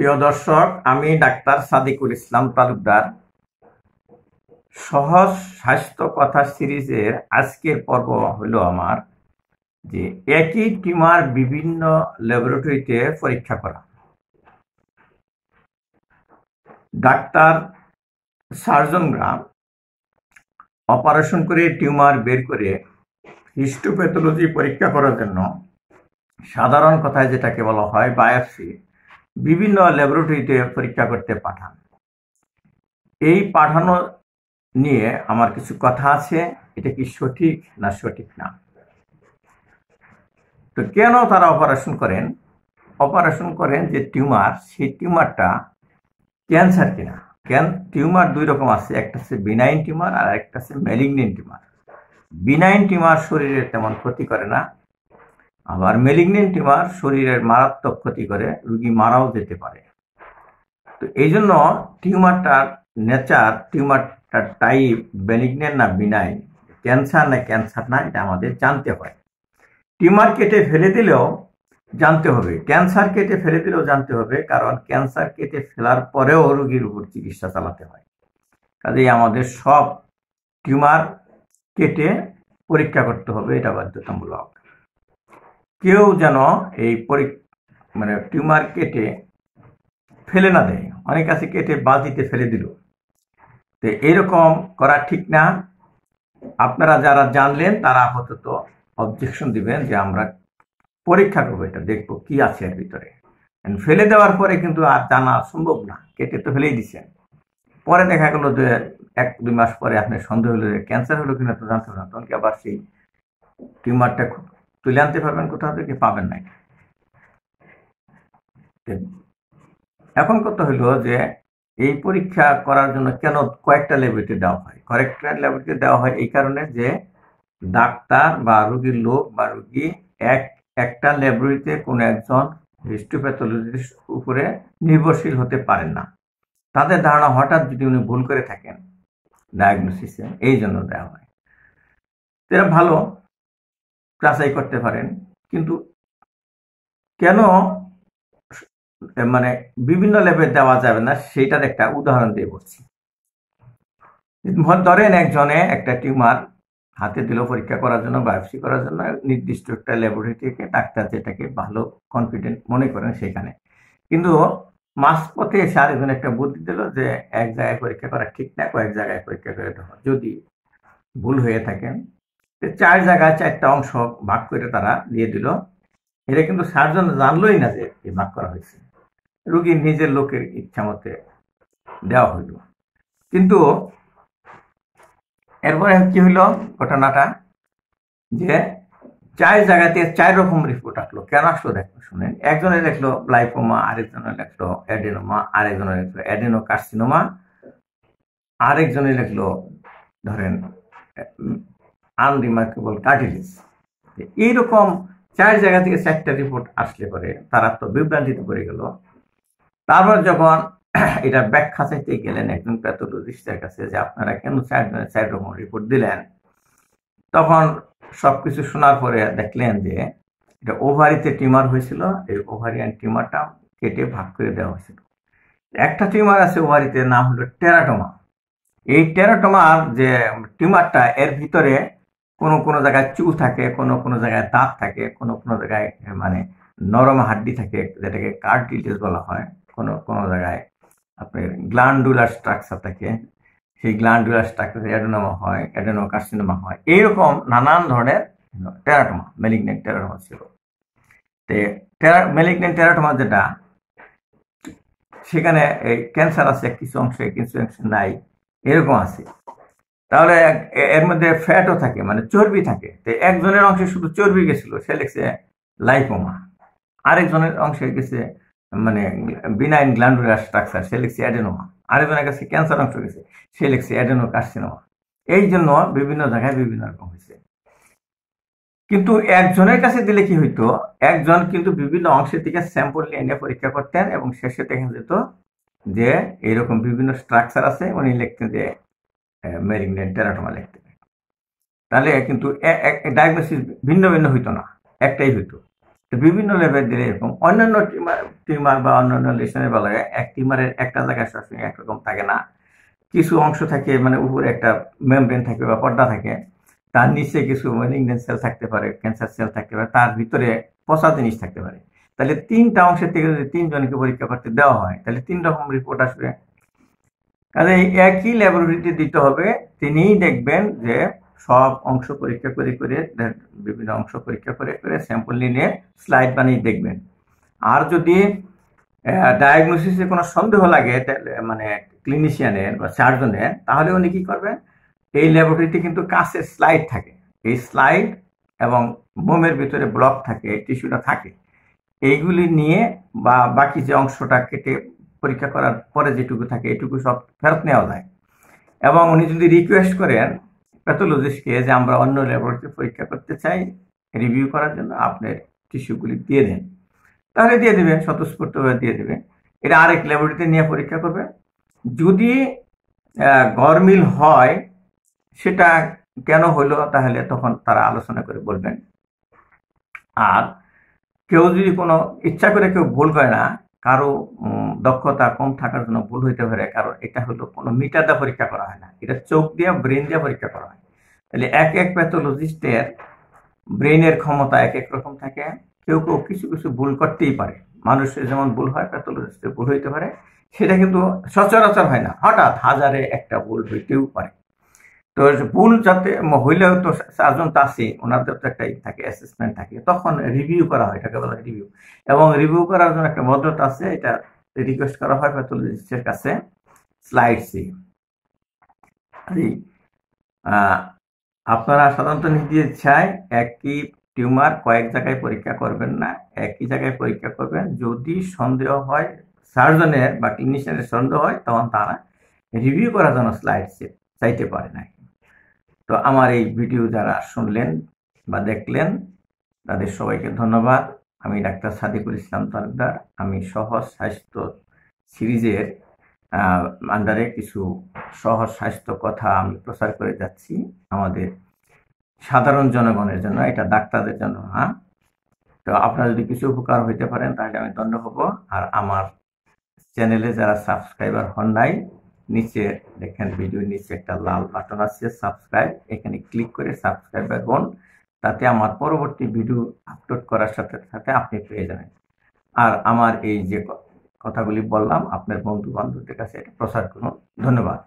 প্রিয় দর্শক, আমি ডাক্তার সাদিকুল ইসলাম তালুকদার। সহজ স্বাস্থ্য কথা সিরিজের আজকের পর্ব হলো আমার যে একই টিউমার বিভিন্ন ল্যাবরেটরিতে পরীক্ষা করা। ডাক্তার সার্জনরা অপারেশন করে টিউমার বের করে হিস্টোপ্যাথোলজি পরীক্ষা করার জন্য সাধারণ কথায় যেটাকে বলা হয় বায়োপসি বিভিন্ন ল্যাবরেটরিতে পরীক্ষা করতে পাঠান। এই পাঠানো নিয়ে আমার কিছু কথা আছে, এটা কি সঠিক না সঠিক না। তো কেন তারা অপারেশন করেন যে টিউমার, সেই টিউমারটা ক্যান্সার কিনা। টিউমার দুই রকম আছে, একটা হচ্ছে বিনাইন টিউমার আর একটা হচ্ছে ম্যালিগনেন্ট টিউমার। বিনাইন টিউমার শরীরে তেমন ক্ষতি করে না, আবার ম্যালিগনেন্ট টিউমার শরীরের মারাত্মক ক্ষতি করে, রোগী মারাও যেতে পারে। তো এই জন্য টিউমারটার নেচার, টিউমারটার টাইপ বেনিগনেন্ট না বিনাইন, ক্যান্সার না ক্যান্সার না, এটা আমাদের জানতে হয়। টিউমার কেটে ফেলে দিলেও জানতে হবে, ক্যান্সার কেটে ফেলে দিলেও জানতে হবে, কারণ ক্যান্সার কেটে ফেলার পরেও রোগীর উপর চিকিৎসা চালাতে হয়। কাজেই আমাদের সব টিউমার কেটে পরীক্ষা করতে হবে, এটা বাধ্যতামূলক। কেউ যেন এই টিউমার কেটে ফেলে না দেয়। অনেক আছে কেটে বালতিতে ফেলে দিল, তো এরকম করা ঠিক না। আপনারা যারা জানলেন তারা আপাতত অবজেকশন দিবেন যে আমরা পরীক্ষা করবো, এটা দেখবো কি আছে এর ভিতরে। ফেলে দেওয়ার পরে কিন্তু আর জানা সম্ভব না, কেটে তো ফেলেই দিচ্ছেন। পরে দেখা গেল যে 1-2 মাস পরে আপনার সন্দেহ হলো যে ক্যান্সার হলো কিনা, তো জানতে পারবেন, তখন কি আবার সেই টিউমারটা তুলে আনতে পারবেন কোথাও থেকে, পাবেন না। এখন কথা হইল যে এই পরীক্ষা করার জন্য কেন কয়েকটা ল্যাবরেটরি দেওয়া হয়। কয়েকটা ল্যাবরেটরি দেওয়া হয় এই কারণে যে ডাক্তার বা রোগীর লোক বা রোগী একটা ল্যাবরেটরিতে কোনো একজন হিস্টোপ্যাথোলজিস্ট উপরে নির্ভরশীল হতে পারেন না। তাদের ধারণা হঠাৎ যদি উনি ভুল করে থাকেন ডায়াগনোসিসে, এই জন্য দেওয়া হয়। এরা ভালো যাচাই করতে পারেন, কিন্তু কেন বিভিন্ন লেভেল দেওয়া যাবে না সেটার একটা উদাহরণ দিয়ে বলছি। ধরেন একজনে একটা টিউমার হাতে দিল পরীক্ষা করার জন্য, বায়োপসি করার জন্য, নির্দিষ্ট একটা ল্যাবরেটরি থেকে ডাক্তার যেটাকে ভালো কনফিডেন্ট মনে করেন সেখানে। কিন্তু মাঝপথে এসে আরেকজন একটা বুদ্ধি দিল যে এক জায়গায় পরীক্ষা করা ঠিক না, কয়েক জায়গায় পরীক্ষা করে দেওয়া। যদি ভুল হয়ে থাকেন 4 জায়গায় 4টা অংশ ভাগ করে তারা দিয়ে দিল। এটা কিন্তু সার্জন জানলোই না যে এই ভাগ করা হয়েছে, রোগীর নিজের লোকের ইচ্ছা মতে দেওয়া হইল। কিন্তু এরপরে কি হইল ঘটনাটা, যে 4 জায়গাতে 4 রকম রিপোর্ট আসলো। কেন আসলো দেখো, শুনেন। একজনে দেখলো লাইপোমা, আরেকজনে দেখলো অ্যাডেনোমা, আরেকজনে দেখলো অ্যাডেনোকার্সিনোমা, আরেকজনে দেখলো ধরেন আনরিমার্কেবল কার্টিলেজ। এইরকম 4 জায়গা থেকে 4টা রিপোর্ট আসলে পরে তারা তো বিভ্রান্তিতে পড়ে গেল। তারপর যখন এটা ব্যাখ্যা চাইতে গেলেন একজন প্যাথোলজিস্টের কাছে যে আপনারা কেন 4 রকম রিপোর্ট দিলেন, তখন সবকিছু শোনার পরে দেখলেন যে এটা ওভারিতে টিউমার হয়েছিল। এই ওভারিয়ান টিউমারটা কেটে ভাগ করে দেওয়া হয়েছিল। একটা টিউমার আছে ওভারিতে, নাম হলো টেরাটোমা। এই টেরাটোমার যে টিউমারটা, এর ভিতরে কোনো জায়গায় চুল থাকে, কোনো জায়গায় দাঁত থাকে, কোনো জায়গায় নরম হাড্ডি থাকে, যেটাকে কার্টিলেজ বলা হয়। কোনো জায়গায় আপনার গ্ল্যান্ডুলার স্ট্রাকচার থাকে, সেই গ্ল্যান্ডুলার স্ট্রাকচার অ্যাডেনোমা হয়, অ্যাডেনোকার্সিনোমা হয়। এইরকম নানান ধরনের টেরাটোমা, ম্যালিগনেন্ট টেরাটোমা ছিল। ম্যালিগনেন্ট টেরাটোমা যেটা, সেখানে এই ক্যান্সার আছে কিছু অংশে, কিছু অংশে নাই, এরকম আছে। তাহলে এর মধ্যে ফ্যাটও থাকে, চর্বি থাকে। তো একজনের অংশে শুধু চর্বি গেছিল, সে লিখছে লাইপোমা। আরেকজনের অংশে গেছে বিনাইন গ্ল্যান্ডুলার স্ট্রাকচার, সে লিখছে অ্যাডেনোমা। আরেকজনের কাছে ক্যান্সার অংশ গেছে, সে লিখছে অ্যাডেনোকার্সিনোমা। এই জন্য বিভিন্ন জায়গায় বিভিন্ন রকম হয়েছে। কিন্তু একজনের কাছে দিলে কি হইতো, একজন কিন্তু বিভিন্ন অংশের থেকে স্যাম্পল নিয়ে পরীক্ষা করতেন এবং শেষে দেখা যেত যে এইরকম বিভিন্ন স্ট্রাকচার আছে, উনি লিখতেন যে ম্যালিগনেন্ট টেরাটোমা লিখতেন। তাহলে কিন্তু ডায়াগনোসিস ভিন্ন ভিন্ন হইতো না, একটাই হইতো। তো বিভিন্ন লেভেল দিলে এরকম অন্যান্য টিউমার বা অন্যান্য লেশনের বেলায় এক টিউমারের একটা জায়গায় সবসময় একরকম থাকে না, কিছু অংশ থাকে মানে উপরে একটা মেমব্রেন থাকে বা পর্দা থাকে, তার নিচে কিছু মেলিগন্যান্ট সেল থাকতে পারে, ক্যান্সার সেল থাকতে পারে, তার ভিতরে পচা জিনিস থাকতে পারে। তাহলে 3টা অংশের থেকে যদি 3 জনকে পরীক্ষা করতে দেওয়া হয় তাহলে 3 রকম রিপোর্ট আসবে। কাজে একই ল্যাবরেটরিতে দিতে হবে, তিনিই দেখবেন যে সব অংশ পরীক্ষা করে করে বিভিন্ন অংশ পরীক্ষা করে করে স্যাম্পল নিয়ে স্লাইড বানিয়ে দেখবেন। আর যদি ডায়াগনোসিসে কোনো সন্দেহ লাগে মানে ক্লিনিশিয়ানের বা সার্জনের, তাহলে উনি কি করবেন, এই ল্যাবরেটরিতে কিন্তু কাঁচের স্লাইড থাকে, এই স্লাইড এবং মোমের ভিতরে ব্লক থাকে, টিস্যুটা থাকে, এইগুলি নিয়ে বা বাকি যে অংশটা কেটে পরীক্ষা করার পরে যেটুকু থাকে এটুকু সব ফেরত নেওয়া যায়। এবং উনি যদি রিকোয়েস্ট করেন প্যাথোলজিস্টকে যে আমরা অন্য ল্যাবরেটরিতে পরীক্ষা করতে চাই রিভিউ করার জন্য, আপনার টিস্যুগুলি দিয়ে দেন, তাহলে দিয়ে দেবে, স্বতঃস্ফূর্তভাবে দিয়ে দেবে। এটা আরেক ল্যাবরেটরিতে নিয়ে পরীক্ষা করবে। যদি গরমিল হয় সেটা কেন হলো, তাহলে তখন তারা আলোচনা করে বলবেন। আর কেউ যদি কোনো ইচ্ছা করে কেউ ভুল করে না, কারো দক্ষতা কম থাকার জন্য ভুল হইতে পারে, কারণ এটা হলো কোনো মিটার দিয়ে পরীক্ষা করা হয় না, এটা চোখ দিয়ে ব্রেন দিয়ে পরীক্ষা করা হয়। তাহলে এক এক প্যাথোলজিস্টের ব্রেনের ক্ষমতা এক এক রকম থাকে, কেউ কেউ কিছু কিছু ভুল করতেই পারে, মানুষের যেমন ভুল হয় প্যাথোলজিস্টের ভুল হইতে পারে, সেটা কিন্তু সচরাচর হয় না, হঠাৎ হাজারে একটা ভুল হইতেও পারে। তো ভুল যাতে হইলেও তো চারজন তো আছে, ওনাদের তো একটা থাকে, অ্যাসেসমেন্ট থাকে, তখন রিভিউ করা হয়, এটাকে বলা হয় রিভিউ। এবং রিভিউ করার জন্য একটা ভদ্রতা আছে, এটা রিকোয়েস্ট করা হয় প্যাথোলজিস্টের কাছে স্লাইডসে। আপনারা সাধারণত নিজের ইচ্ছায় একই টিউমার কয়েক জায়গায় পরীক্ষা করবেন না, একই জায়গায় পরীক্ষা করবেন। যদি সন্দেহ হয়, সার্জনের বা ক্লিনিশিয়ানের সন্দেহ হয়, তখন তারা রিভিউ করার জন্য স্লাইডসে চাইতে পারে না। তো আমার এই ভিডিও যারা শুনলেন বা দেখলেন তাদের সবাইকে ধন্যবাদ। আমি ডাক্তার সাদিকুল ইসলাম তালুকদার। আমি সহজ স্বাস্থ্য সিরিজের আন্ডারে কিছু সহজ স্বাস্থ্য কথা আমি প্রচার করে যাচ্ছি আমাদের সাধারণ জনগণের জন্য, এটা ডাক্তারদের জন্য না। তো আপনারা যদি কিছু উপকার হইতে পারেন তাহলে আমি ধন্য হব। আর আমার চ্যানেলে যারা সাবস্ক্রাইবার হন নাই, নিচে দেখেন ভিডিওর নিচে একটা লাল বাটন আছে সাবস্ক্রাইব, এখানে ক্লিক করে সাবস্ক্রাইবার হন, তাতে আমার পরবর্তী ভিডিও আপলোড করার সাথে সাথে আপনি পেয়ে যাবেন। আর আমার এই যে কথাগুলি বললাম আপনার বন্ধু বান্ধবদের কাছে এটা প্রচার করুন। ধন্যবাদ।